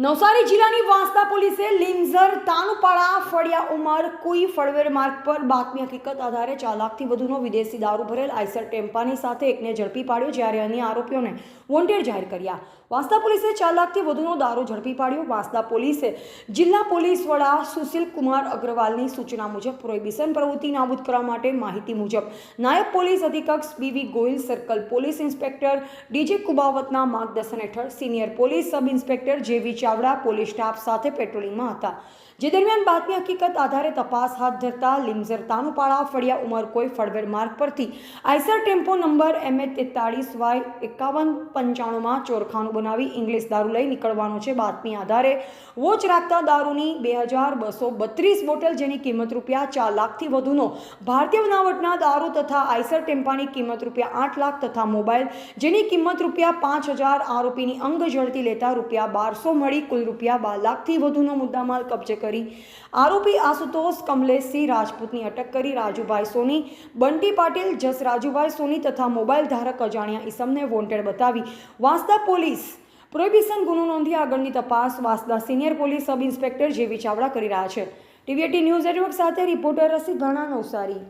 નવસારી જિલ્લાની વાંસદા પોલીસે લીમઝર તાનુપાડા ફળિયા ઉમર કુઈ ફળવેર માર્ગ પર બાતમી હકીકત આધારે 4 લાખથી વધુનો વિદેશી દારૂ ભરેલ આઈસર ટેમ્પાની સાથે એકને ઝડપી પાડ્યો, જ્યારે અન્ય આરોપીઓને વોન્ટેડ જાહેર કર્યા। વાંસદા પોલીસે 4 લાખથી વધુનો દારૂ ઝડપી પાડ્યો। વાંસદા પોલીસે જિલ્લા પોલીસ વડા સુશીલ કુમાર અગ્રવાલની સૂચના મુજબ પ્રોહિબિશન પ્રવૃત્તિ નાબૂદ કરવા માટે માહિતી મુજબ નાયબ પોલીસ અધિક્ષક BV Gohil, circle police inspector DJ કુબાવતના માર્ગદર્શન હેઠળ સિનિયર પોલીસ સબ ઇન્સ્પેક્ટર જેવી ચાવડા પોલીસ સ્ટાફ સાથે પેટ્રોલિંગમાં હતા, જે દરમિયાન બાતમી હકીકત આધારે તપાસ હાથ ધરતા લીમઝર તાનુપાડા ફળિયા ઉમરકોઈ ફળવેર માર્ગ પરથી આઈસર ટેમ્પો નંબર MH43Y5195માં ચોરખાનું બનાવી ઇંગ્લિશ દારૂ લઈ નીકળવાનો છે। બાતમી આધારે વોચ રાખતા દારૂની 2232 બોટલ, જેની કિંમત રૂપિયા 4 લાખથી વધુનો ભારતીય બનાવટના દારૂ તથા આઈસર ટેમ્પાની કિંમત રૂપિયા 8 લાખ તથા મોબાઈલ, જેની કિંમત રૂપિયા 5000 આરોપીની અંગ ઝડપી લેતા રૂપિયા 1200 મળી કુલ રૂપિયા 12 લાખથી વધુનો મુદ્દામાલ કબજે કરી આરોપી આશુતોષ કમલેશસિંહ રાજપૂતની અટક કરી રાજુભાઈ સોની, બંટી પાટીલ, જસ રાજુભાઈ સોની તથા મોબાઈલ ધારક અજાણ્યા ઈસમને વોન્ટેડ બતાવી વાંસદા પોલીસ પ્રોહિબિશન ગુનો નોંધી આગળની તપાસ Vansda senior police sub inspector જેવી ચાવડા કરી રહ્યા છે। ટીવી18 ન્યૂઝ નેટવર્ક સાથે રિપોર્ટર રસીદ ભાણા, નવસારી।